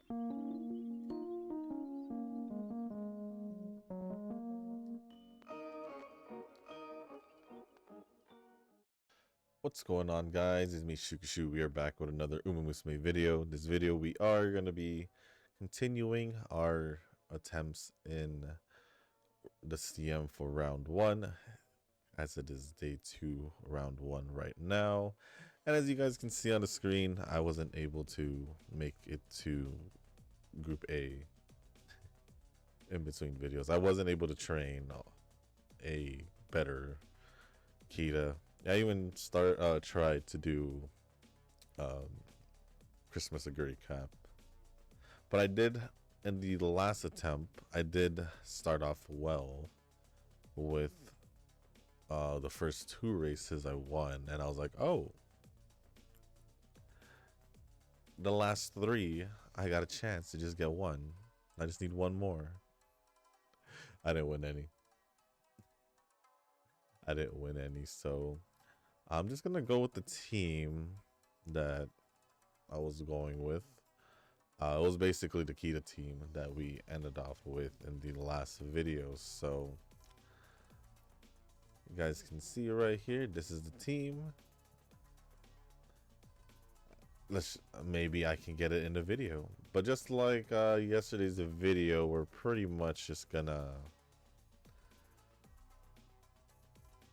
What's going on, guys? It's me, Shukashu. We are back with another umamusume video. This video, we are going to be continuing our attempts in the CM for round 1, as it is day 2, round 1 right now. And as you guys can see on the screen, I wasn't able to make it to Group A in between videos. I wasn't able to train a better Kita. I even tried to do Christmas Aguri Cap, but I did in the last attempt. I did start off well with the first 2 races I won, and I was like, oh, the last 3 I got a chance to just get 1. I just need 1 more. I didn't win any, so I'm just gonna go with the team that I was going with. It was basically the Kita team that we ended off with in the last video. So you guys can see right here, this is the team. Maybe I can get it in the video, but just like yesterday's video, we're pretty much just gonna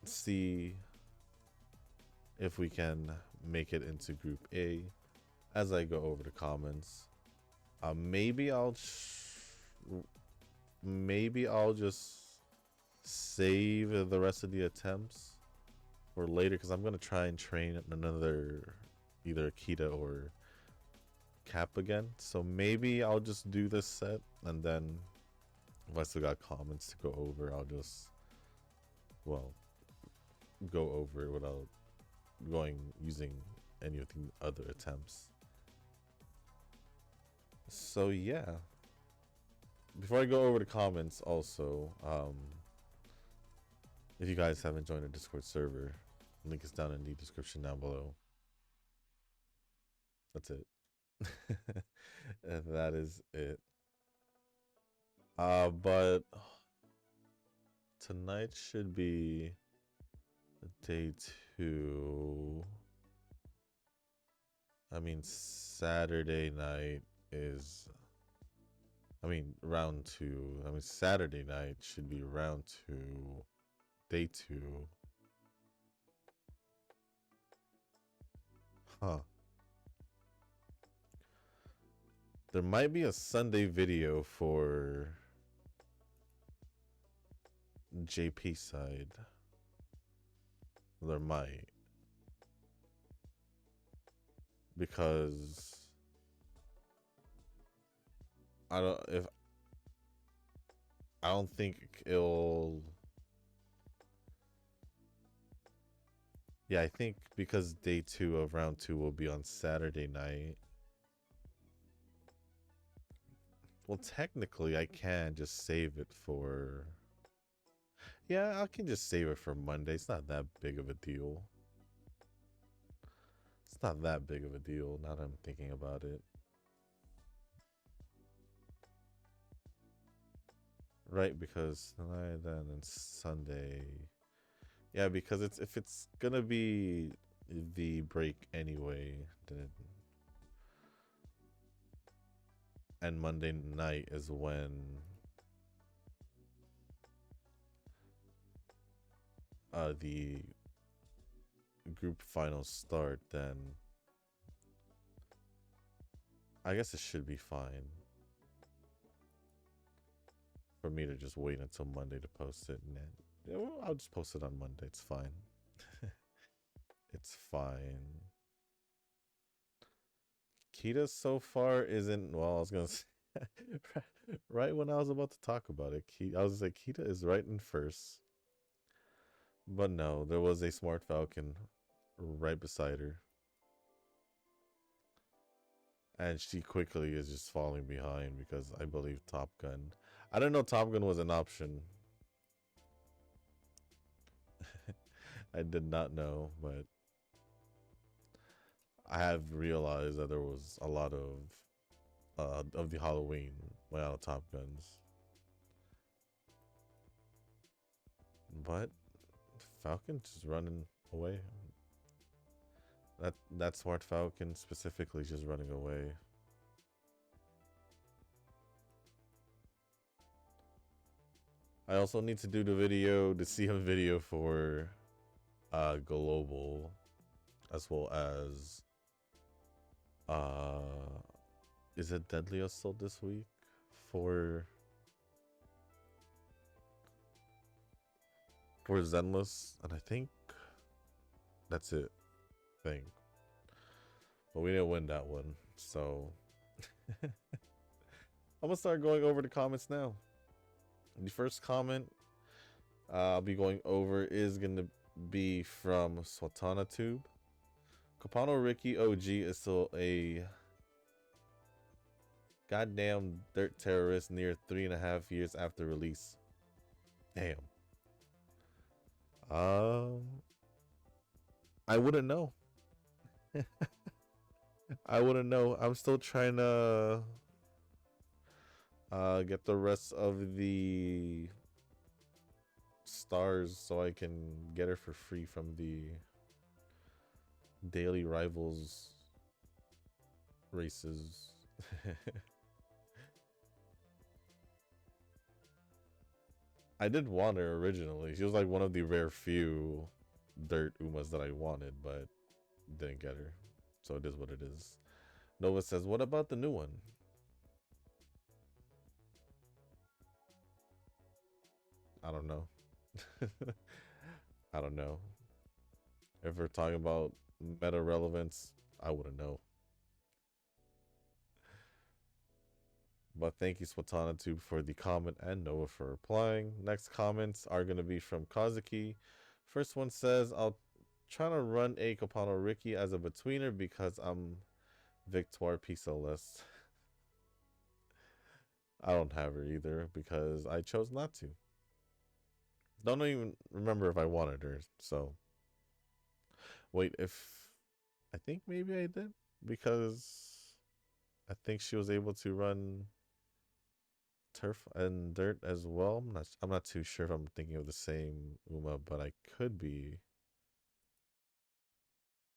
see if we can make it into Group A as I go over the comments. Maybe I'll just save the rest of the attempts for later, because I'm gonna try and train another either Kita or Cap again. So maybe I'll just do this set, and then if I still got comments to go over, I'll just, well, go over it without using any of the other attempts. So yeah, before I go over the comments, also if you guys haven't joined our Discord server, link is down in the description down below. That's it. That is it. But tonight should be day 2. I mean, Saturday night is, round 2. I mean, Saturday night should be round 2, day 2. Huh. There might be a Sunday video for JP side. There might. Because I don't think it'll. Yeah, I think because day 2 of round 2 will be on Saturday night. Well, technically, I can just save it for. Yeah, I can just save it for Monday. It's not that big of a deal. It's not that big of a deal now that I'm thinking about it. Right, because tonight then and Sunday. Yeah, because if it's gonna be the break anyway, then and Monday night is when the group finals start, then I guess it should be fine for me to just wait until Monday to post it. And yeah, well, I'll just post it on Monday. It's fine. It's fine. Kita so far isn't, well, I was gonna say right when I was about to talk about it, I was like, Kita is right in first. But no, there was a Smart Falcon right beside her. And she quickly is just falling behind because I believe Top Gun. I didn't know Top Gun was an option. I did not know, but I have realized that there was a lot of of the Halloween without Top Guns. But Falcon's just running away. That smart Falcon specifically just running away. I also need to do the video, the CM video for global, as well as is it Deadly Assault this week for Zenless, and I think that's it. Thing, but we didn't win that one, so I'm gonna start going over the comments now. The first comment I'll be going over is gonna be from Swatana Tube. Kopano Ricky OG is still a goddamn dirt terrorist near 3.5 years after release. Damn. I wouldn't know. I wouldn't know. I'm still trying to get the rest of the stars so I can get her for free from the daily rivals races. I did want her originally. She was like one of the rare few dirt Umas that I wanted, but didn't get her. So it is what it is. Nova says, what about the new one? I don't know. I don't know. If we're talking about meta relevance, I wouldn't know. But thank you, Swatana Tube, for the comment and Noah for replying. Next comments are going to be from Kazuki. First one says, I'll try to run a Kopano Ricky as a betweener because I'm Victoire Pisa-less. I don't have her either because I chose not to. Don't even remember if I wanted her, so. Wait, I think maybe I did because I think she was able to run turf and dirt as well. I'm not too sure if I'm thinking of the same Uma, but I could be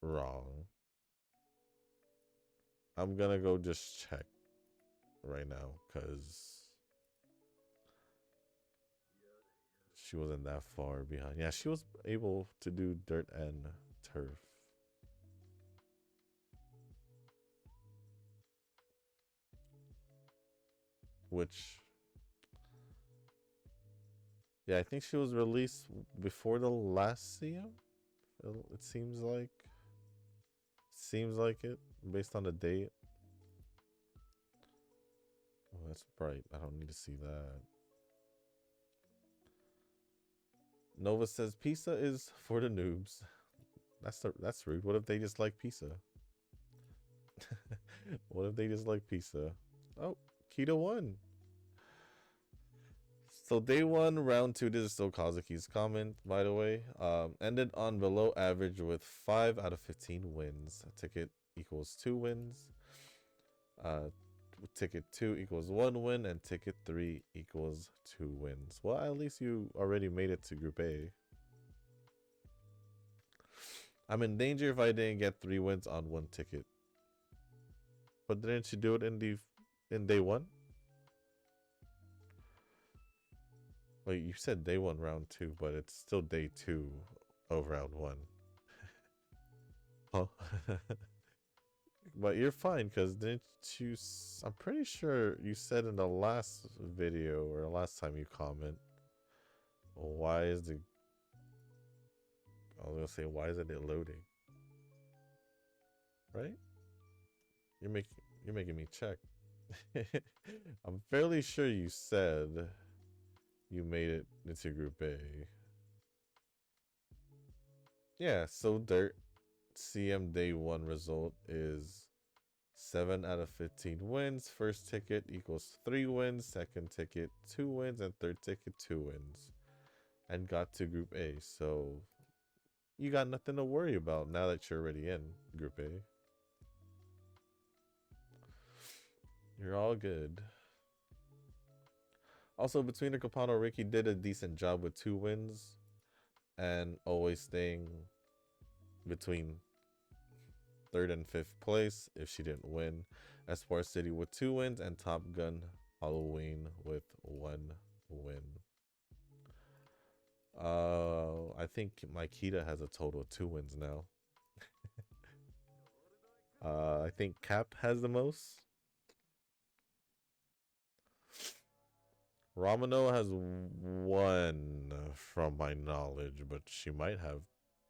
wrong. I'm gonna go just check right now because she wasn't that far behind. Yeah, she was able to do dirt and turf. Which, yeah, I think she was released before the last CM. It seems like. Seems like it, based on the date. Oh, that's bright. I don't need to see that. Nova says pizza is for the noobs. That's rude. What if they just like pizza? What if they just like pizza? Oh, Keto won. So day one, round two. This is still Kazuki's comment, by the way. Ended on below average with 5 out of 15 wins. Ticket equals 2 wins. Ticket 2 equals 1 win, and ticket 3 equals 2 wins. Well, at least you already made it to Group A. I'm in danger if I didn't get 3 wins on 1 ticket. But didn't you do it in day 1? Wait, you said day 1, round 2, but it's still day 2 of round 1. Huh? But you're fine, because didn't you... I'm pretty sure you said in the last video, or last time you comment, why is the... I was gonna say, why isn't it loading? Right? You're making me check. I'm fairly sure you said you made it into Group A. Yeah, so Dirt CM Day 1 result is 7 out of 15 wins. First ticket equals 3 wins. Second ticket, 2 wins. And third ticket, 2 wins. And got to Group A. So you got nothing to worry about now that you're already in Group A. You're all good. Also, between the Capano, Ricky did a decent job with 2 wins and always staying between 3rd and 5th place if she didn't win. Espoir City with 2 wins and Top Gun Halloween with 1 win. I think Maikita has a total of 2 wins now. I think Cap has the most. Ramino has 1 from my knowledge, but she might have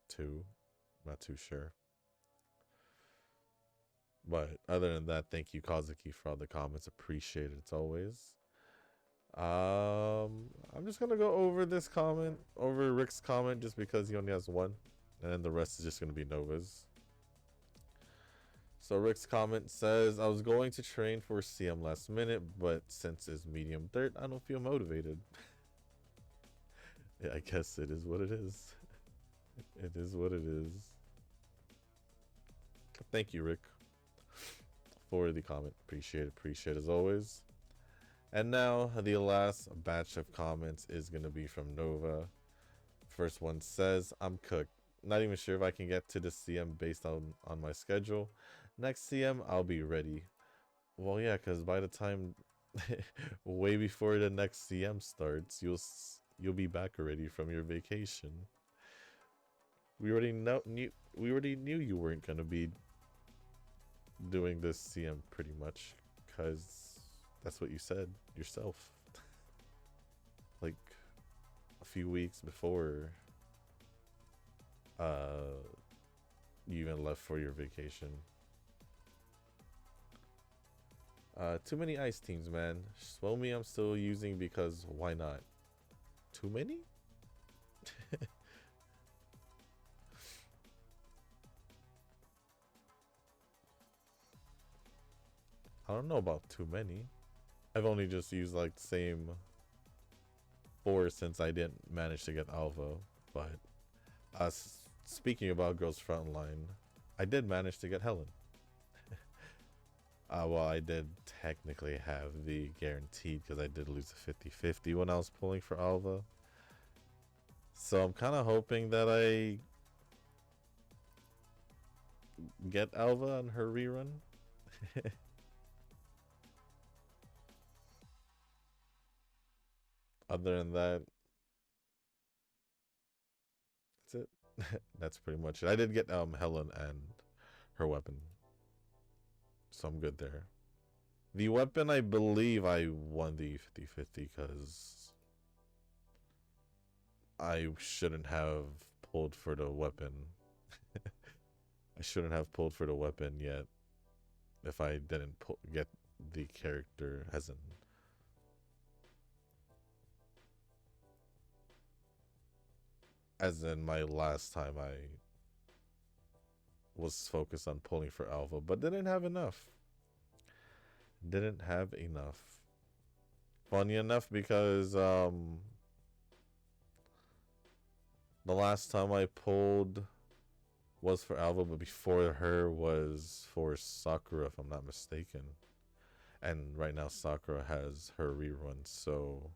2. Not too sure. But other than that, thank you, Kazuki, for all the comments. Appreciate it as always. I'm just gonna go over this comment, over Rick's comment, just because he only has 1, and then the rest is just gonna be Nova's. So Rick's comment says, I was going to train for CM last minute, but since it's medium dirt, I don't feel motivated. Yeah, I guess it is what it is. It is what it is. Thank you, Rick, for the comment. Appreciate it as always. And now the last batch of comments is going to be from Nova. First one says, I'm cooked. Not even sure if I can get to the CM based on my schedule. Next CM, I'll be ready. Well, yeah, because by the time, way before the next CM starts, you'll be back already from your vacation. We already knew you weren't gonna be doing this CM pretty much, because that's what you said yourself. Like a few weeks before you even left for your vacation. Too many ice teams, man. Swomi I'm still using because why not? Too many? I don't know about too many. I've only just used like the same 4 since I didn't manage to get Alva. But speaking about Girls Frontline, I did manage to get Helen. Well, I did technically have the guaranteed because I did lose a 50-50 when I was pulling for Alva. So I'm kind of hoping that I get Alva on her rerun. Other than that, that's it. That's pretty much it. I did get Helen and her weapon, so I'm good there. The weapon, I believe I won the 50-50 because I shouldn't have pulled for the weapon. I shouldn't have pulled for the weapon yet if I didn't get the character as in my last time I was focused on pulling for Alpha, but didn't have enough. Didn't have enough. Funny enough, because the last time I pulled was for Alva, but before her was for Sakura, if I'm not mistaken. And right now Sakura has her rerun, so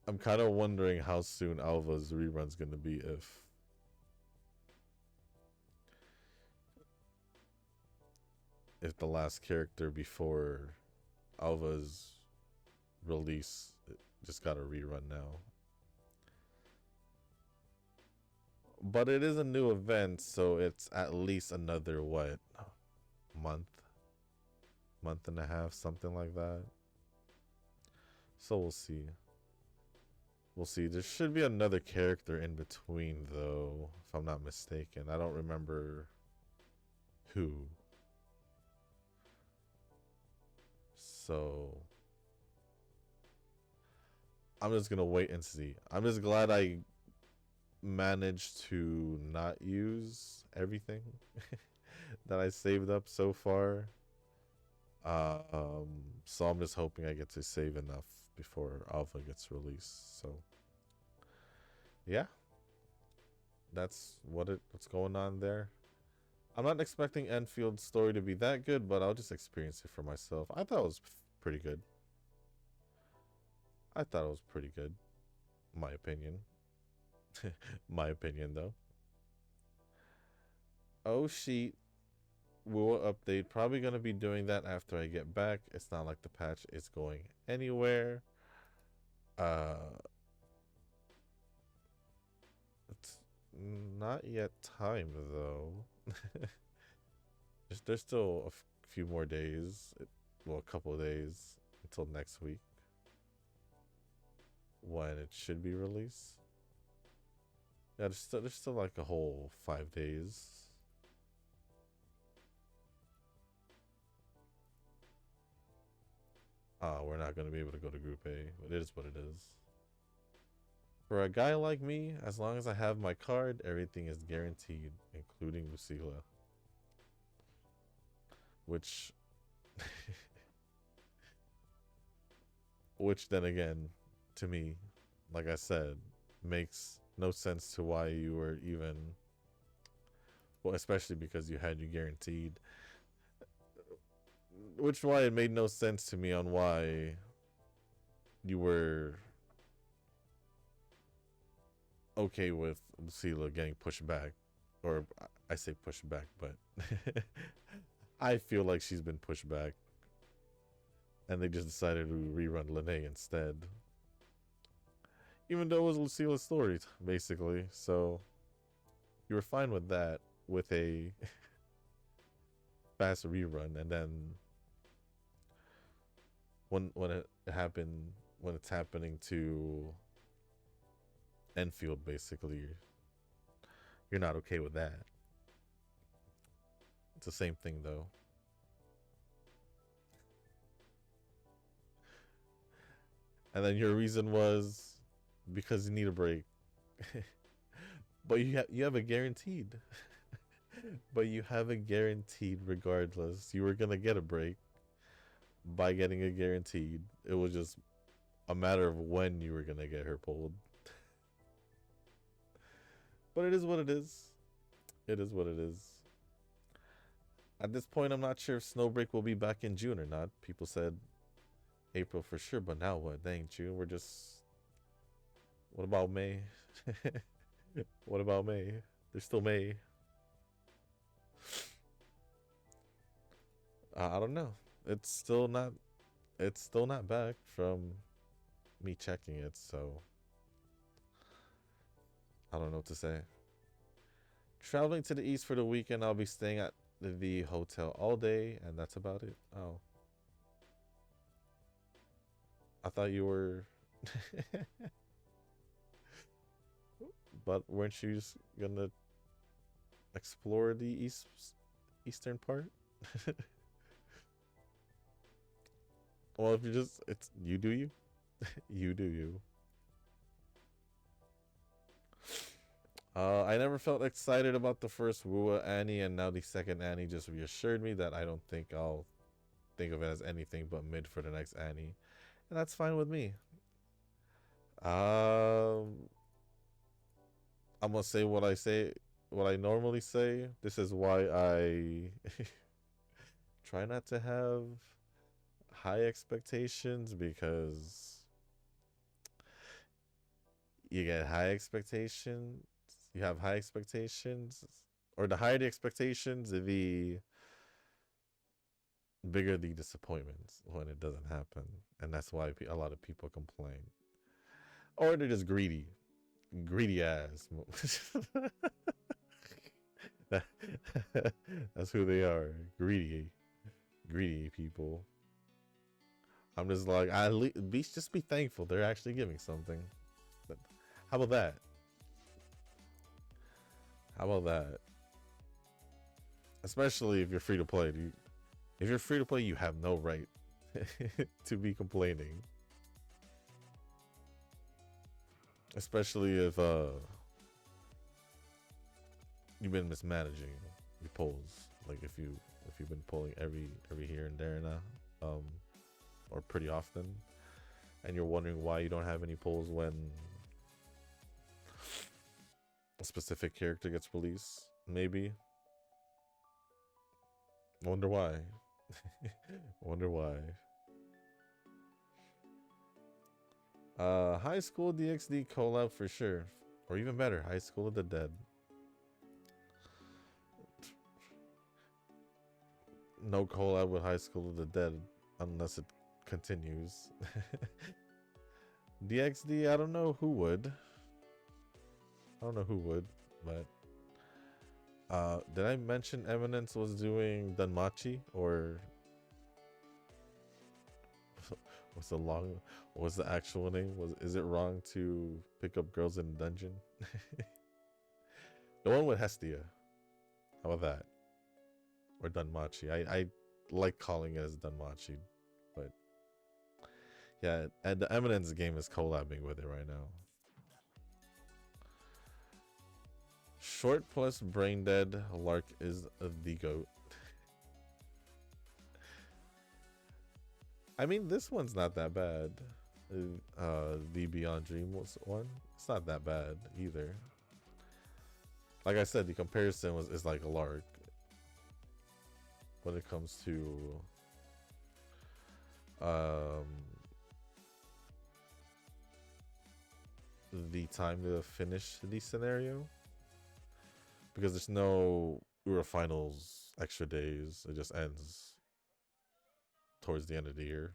I'm kind of wondering how soon Alva's rerun's gonna be if the last character before Alva's release just got a rerun now. But it is a new event, so it's at least another, what, month and a half, something like that. So we'll see. We'll see. There should be another character in between, though, if I'm not mistaken. I don't remember who. So I'm just gonna wait and see. I'm just glad I managed to not use everything that I saved up so far. So I'm just hoping I get to save enough before Alpha gets released. So yeah, that's what's going on there. I'm not expecting Enfield's story to be that good, but I'll just experience it for myself. I thought it was pretty good. I thought it was pretty good. My opinion. My opinion, though. Oh, sheet. We will update. Probably going to be doing that after I get back. It's not like the patch is going anywhere. It's not yet time, though. There's still a few more days. Well, a couple of days until next week when it should be released. Yeah, there's still like a whole 5 days. We're not gonna be able to go to Group A, but it is what it is. For a guy like me, as long as I have my card, everything is guaranteed, including Lucila. Which which then again, to me, like I said, makes no sense to why you were even, well, especially because you had you guaranteed. Which why it made no sense to me on why you were okay with Lucila getting pushed back. Or I say pushed back, but I feel like she's been pushed back. And they just decided to rerun Lene instead. Even though it was Lucila's story, basically. So you were fine with that, with a fast rerun, and then when it happened, when it's happening to Enfield, basically, you're not okay with that. It's the same thing, though. And then your reason was because you need a break. But you have a guaranteed. But you have a guaranteed regardless. You were gonna get a break by getting a guaranteed. It was just a matter of when you were gonna get her pulled. But it is what it is. It is what it is. At this point, I'm not sure if Snowbreak will be back in June or not. People said April for sure, but now what? Dang, June. We're just. What about May? What about May? There's still May. I don't know. It's still not. It's still not back from me checking it, so I don't know what to say. Traveling to the east for the weekend, I'll be staying at the hotel all day, and that's about it. Oh, I thought you were. But weren't you just gonna explore the eastern part? Well, if you just, it's you do you, you do you. I never felt excited about the first Wua Annie, and now the second Annie just reassured me that I don't think I'll think of it as anything but mid for the next Annie, and that's fine with me. Um, I'm gonna say, what I normally say. This is why I try not to have high expectations, because you get high expectations, you have high expectations, or the higher the expectations, the bigger the disappointments when it doesn't happen. And that's why a lot of people complain. Or they're just greedy. Greedy ass. That's who they are. Greedy. Greedy people. I'm just like, just be thankful they're actually giving something. But how about that? How about that? Especially if you're free to play. If you're free to play, you have no right to be complaining. Especially if you've been mismanaging your polls. Like if you've been polling every here and there now, or pretty often, and you're wondering why you don't have any polls when a specific character gets released, maybe. Wonder why. Wonder why. High School DxD collab for sure. Or even better, High School of the Dead. No collab with High School of the Dead unless it continues. DxD, I don't know who would. I don't know who would, but did I mention Eminence was doing Danmachi, or what's the long, what's the actual name? Is it wrong to pick up girls in a dungeon? The one with Hestia. How about that? Or Danmachi. I like calling it as Danmachi, but yeah, and the Eminence game is collabing with it right now. Short plus brain dead Lark is the goat. I mean, this one's not that bad. The Beyond Dreams one, it's not that bad either. Like I said, the comparison is like a Lark when it comes to the time to finish the scenario, because there's no Ura finals extra days. It just ends towards the end of the year,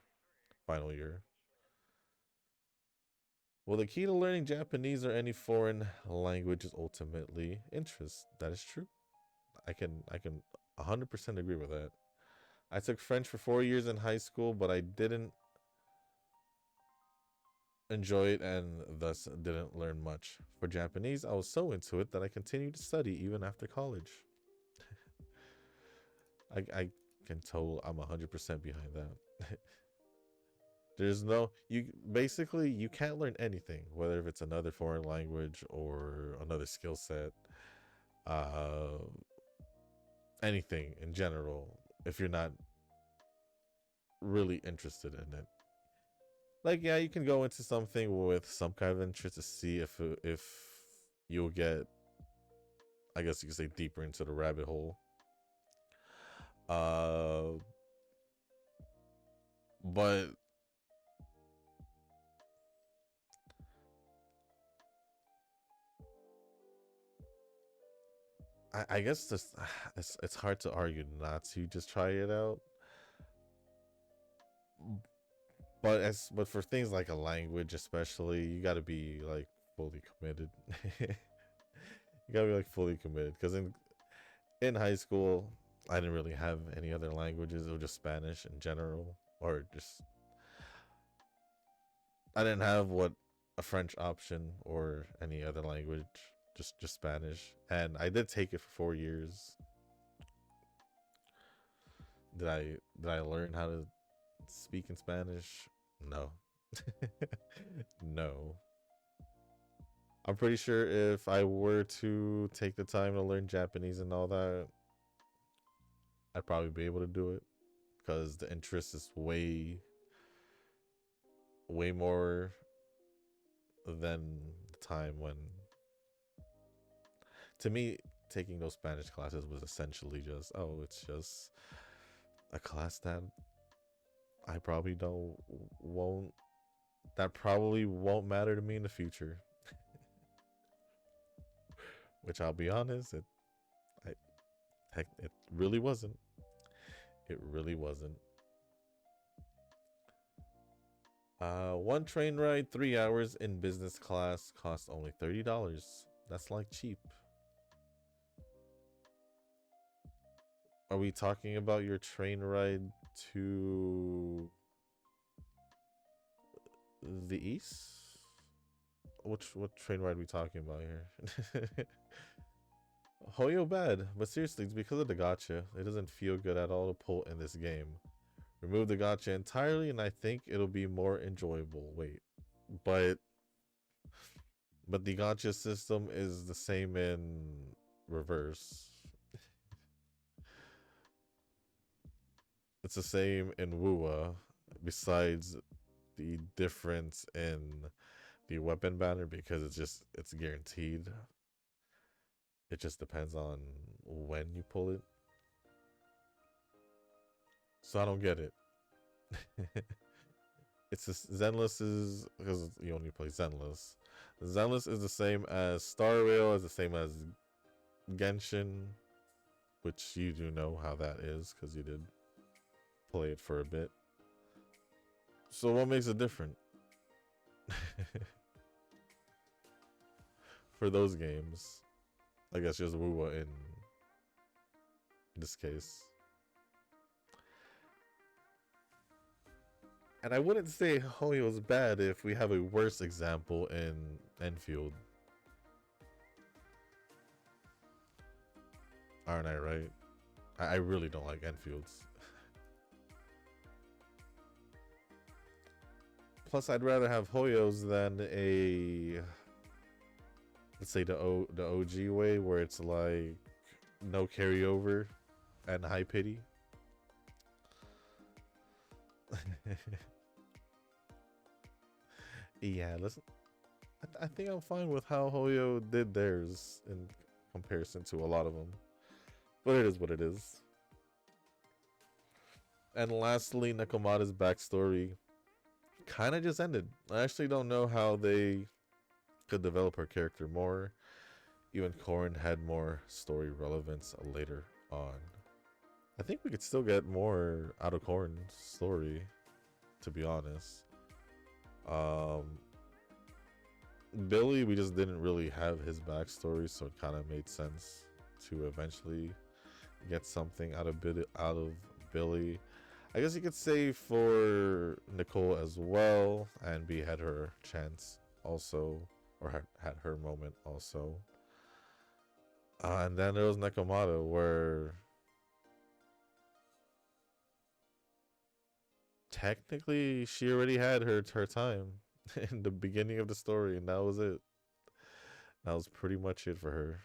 final year. Well, the key to learning Japanese or any foreign language is ultimately interest. That is true. I can 100% agree with that. I took French for 4 years in high school, but I didn't enjoy it and thus didn't learn much. For Japanese, I was so into it that I continued to study even after college. I can tell I'm 100% behind that. There's no, you basically you can't learn anything, whether if it's another foreign language or another skill set, uh, anything in general, if you're not really interested in it. Like, yeah, you can go into something with some kind of interest to see if you'll get, I guess you could say, deeper into the rabbit hole. Uh, but I guess this it's hard to argue not to just try it out. But for things like a language, especially, you got to be like fully committed. You gotta be like fully committed, because in high school I didn't really have any other languages. It was just Spanish in general, or just I didn't have what a French option or any other language. Just Spanish, and I did take it for 4 years. Did I learn how to speak in Spanish? No. No. I'm pretty sure if I were to take the time to learn Japanese and all that, I'd probably be able to do it, because the interest is way more than the time when, to me, taking those Spanish classes was essentially just, oh, it's just a class that I probably don't won't that probably won't matter to me in the future. Which, I'll be honest, I it really wasn't. It really wasn't. One train ride, 3 hours in business class costs only $30. That's like cheap. Are we talking about your train ride to the east? What train ride are we talking about here? Hoyo bad, but seriously, it's because of the gotcha. It doesn't feel good at all to pull in this game. Remove the gotcha entirely, and I think it'll be more enjoyable. Wait, but the gotcha system is the same in reverse. It's the same in Wua, besides the difference in the weapon banner, because it's guaranteed. It just depends on when you pull it. So I don't get it. It's just Zenless is because you only play Zenless. Zenless is the same as Star Rail, is the same as Genshin, which you do know how that is because you did play it for a bit. So what makes it different for those games? I guess just Wuwa in this case. And I wouldn't say Hoyo is bad if we have a worse example in Enfield. Aren't I right? I really don't like Enfields. Plus, I'd rather have Hoyos than a, let's say the OG way, where it's like no carryover and high pity. Yeah, listen. I think I'm fine with how Hoyo did theirs in comparison to a lot of them. But it is what it is. And lastly, Nekomata's backstory kind of just ended. I actually don't know how they could develop her character more. Even Corrin had more story relevance later on. I think we could still get more out of Corrin's story, to be honest. Billy, we just didn't really have his backstory, so it kind of made sense to eventually get something out of Billy. I guess you could say for Nicole as well, and B had her chance also, or had her moment also. And then there was Nekomata, where technically she already had her time in the beginning of the story, and that was it. That was pretty much it for her.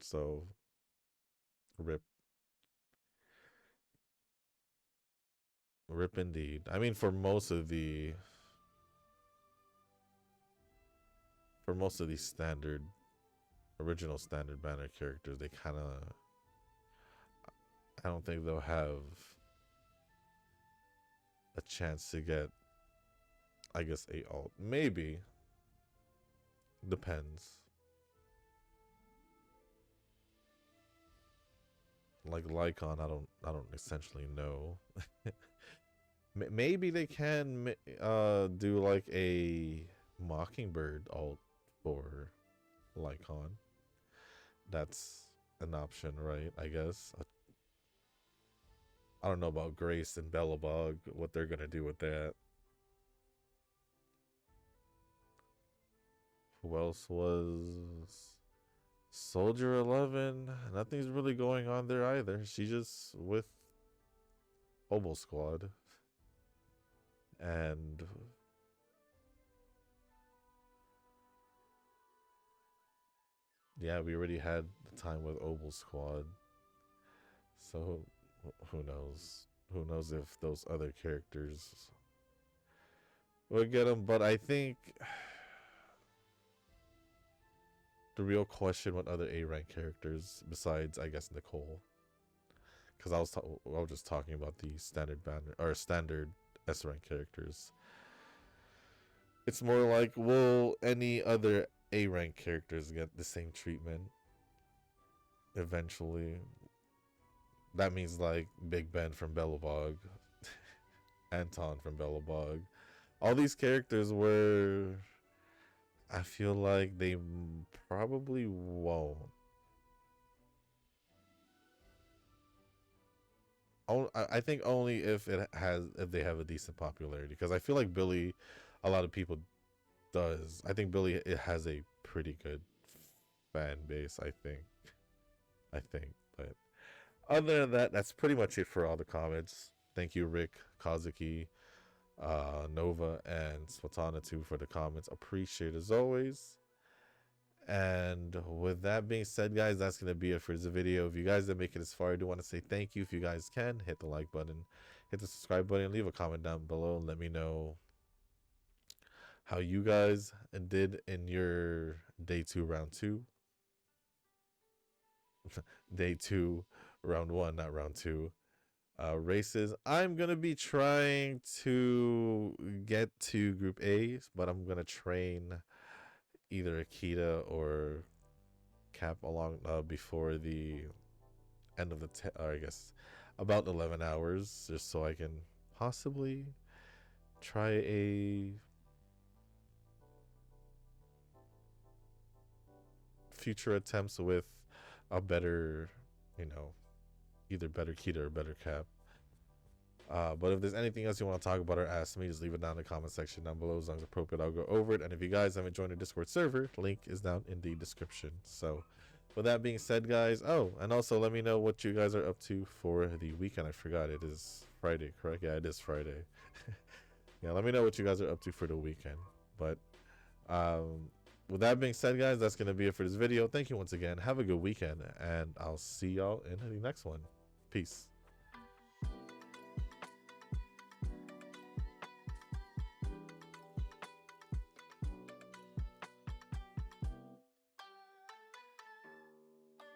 So, rip. Rip indeed. I mean, for most of these original standard banner characters, they kind of, I don't think they'll have a chance to get, I guess, a alt. Maybe. Depends. Like Lycon, I don't essentially know. Maybe they can do like a Mockingbird alt for Lycon. That's an option, right? I guess. I don't know about Grace and Bellabog, what they're gonna do with that. Who else was Soldier 11? Nothing's really going on there either. She's just with Oboe Squad. And yeah, we already had the time with Oboe Squad. So who knows? Who knows if those other characters will get them? But I think the real question with other A rank characters besides, I guess, Nicole, because I was just talking about the standard banner or standard S rank characters. It's more like, will any other A rank characters get the same treatment eventually? That means like Big Ben from Bellabog, Anton from Bellabog. All these characters were, I feel like they probably won't. I think only if they have a decent popularity, because I feel like Billy, a lot of people does. I think Billy, it has a pretty good fan base. I think, but other than that, that's pretty much it for all the comments. Thank you, Rick, Kazuki, Nova, and Swatana too for the comments. Appreciate it as always. And with that being said, guys, that's going to be it for this video. If you guys didn't make it this far, I do want to say thank you. If you guys can, hit the like button, hit the subscribe button, leave a comment down below. Let me know how you guys did in your day 2, round 2. Day 2, round 1, not round 2. races. I'm gonna be trying to get to Group A, but I'm gonna train either Akita or Cap along before the end of the or I guess about 11 hours, just so I can possibly try a future attempts with a better, either better Kita or better Cap. But if there's anything else you want to talk about or ask me, just leave it down in the comment section down below. As long as appropriate, I'll go over it. And if you guys haven't joined the Discord server, link is down in the description. So with that being said, guys, and also let me know what you guys are up to for the weekend. I forgot it is Friday, correct? Yeah, it is Friday. Yeah, let me know what you guys are up to for the weekend. But with that being said, guys, that's going to be it for this video. Thank you once again. Have a good weekend, and I'll see y'all in the next one. Peace.